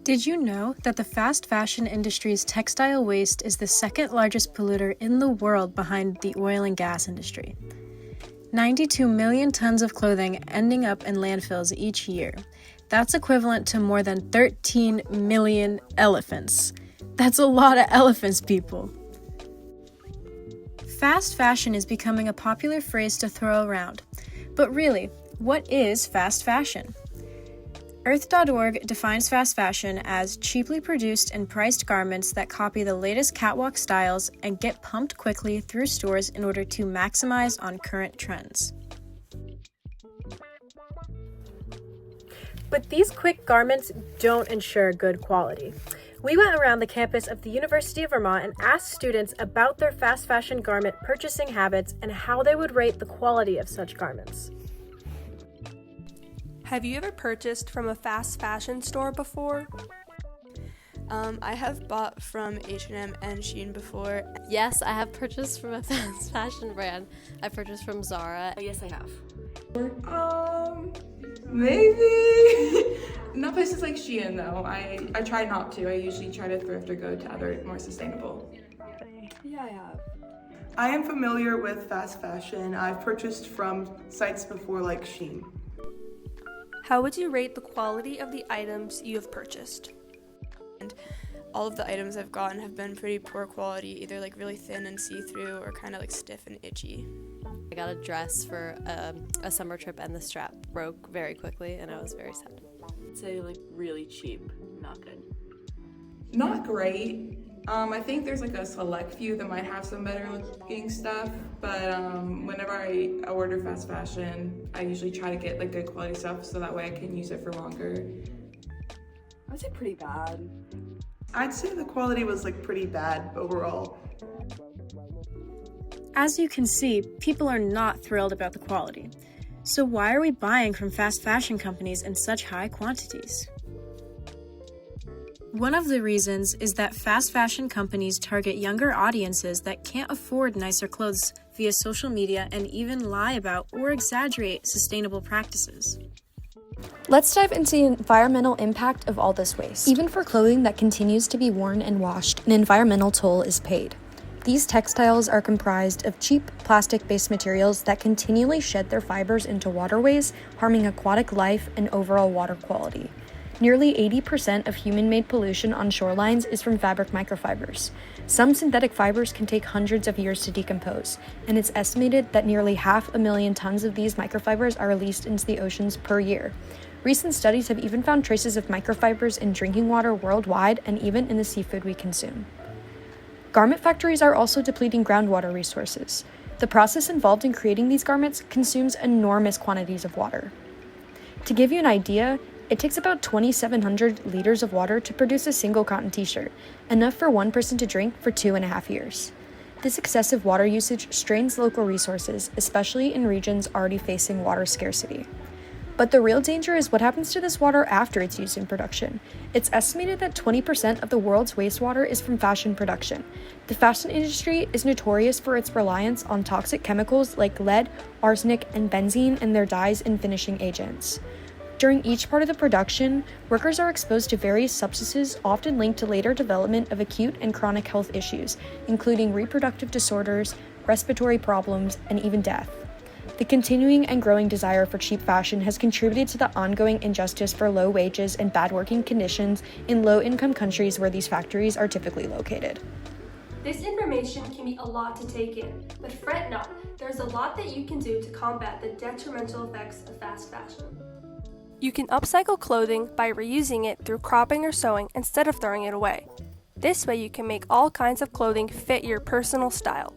Did you know that the fast fashion industry's textile waste is the second largest polluter in the world behind the oil and gas industry? 92 million tons of clothing ending up in landfills each year. That's equivalent to more than 13 million elephants. That's a lot of elephants, people. Fast fashion is becoming a popular phrase to throw around. But really, what is fast fashion? Earth.org defines fast fashion as cheaply produced and priced garments that copy the latest catwalk styles and get pumped quickly through stores in order to maximize on current trends. But these quick garments don't ensure good quality. We went around the campus of the University of Vermont and asked students about their fast fashion garment purchasing habits and how they would rate the quality of such garments. Have you ever purchased from a fast fashion store before? I have bought from H&M and Shein before. Yes, I have purchased from a fast fashion brand. I purchased from Zara. Yes, I have. Maybe. Not places like Shein though. I try not to. I usually try to thrift or go to other more sustainable. Yeah, I have. I am familiar with fast fashion. I've purchased from sites before like Shein. How would you rate the quality of the items you have purchased? And all of the items I've gotten have been pretty poor quality, either like really thin and see-through or kind of like stiff and itchy. I got a dress for a summer trip and the strap broke very quickly and I was very sad. I'd say like really cheap, not good. Not great. I think there's like a select few that might have some better looking stuff, but whenever I order fast fashion, I usually try to get like good quality stuff so that way I can use it for longer. I would say pretty bad. I'd say the quality was like pretty bad overall. As you can see, people are not thrilled about the quality. So why are we buying from fast fashion companies in such high quantities? One of the reasons is that fast fashion companies target younger audiences that can't afford nicer clothes via social media and even lie about or exaggerate sustainable practices. Let's dive into the environmental impact of all this waste. Even for clothing that continues to be worn and washed, an environmental toll is paid. These textiles are comprised of cheap plastic-based materials that continually shed their fibers into waterways, harming aquatic life and overall water quality. Nearly 80% of human-made pollution on shorelines is from fabric microfibers. Some synthetic fibers can take hundreds of years to decompose, and it's estimated that nearly 500,000 tons of these microfibers are released into the oceans per year. Recent studies have even found traces of microfibers in drinking water worldwide and even in the seafood we consume. Garment factories are also depleting groundwater resources. The process involved in creating these garments consumes enormous quantities of water. To give you an idea, it takes about 2,700 liters of water to produce a single cotton t-shirt, enough for one person to drink for 2.5 years. This excessive water usage strains local resources, especially in regions already facing water scarcity. But the real danger is what happens to this water after it's used in production. It's estimated that 20% of the world's wastewater is from fashion production. The fashion industry is notorious for its reliance on toxic chemicals like lead, arsenic, and benzene in their dyes and finishing agents. During each part of the production, workers are exposed to various substances often linked to later development of acute and chronic health issues, including reproductive disorders, respiratory problems, and even death. The continuing and growing desire for cheap fashion has contributed to the ongoing injustice for low wages and bad working conditions in low-income countries where these factories are typically located. This information can be a lot to take in, but fret not, there's a lot that you can do to combat the detrimental effects of fast fashion. You can upcycle clothing by reusing it through cropping or sewing instead of throwing it away. This way you can make all kinds of clothing fit your personal style.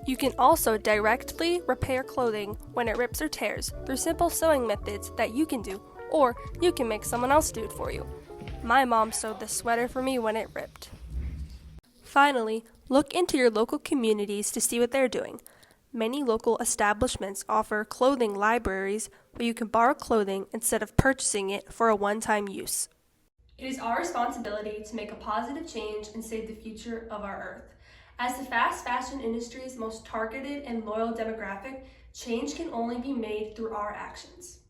You can also directly repair clothing when it rips or tears through simple sewing methods that you can do, or you can make someone else do it for you. My mom sewed this sweater for me when it ripped. Finally, look into your local communities to see what they're doing. Many local establishments offer clothing libraries where you can borrow clothing instead of purchasing it for a one-time use. It is our responsibility to make a positive change and save the future of our Earth. As the fast fashion industry's most targeted and loyal demographic, change can only be made through our actions.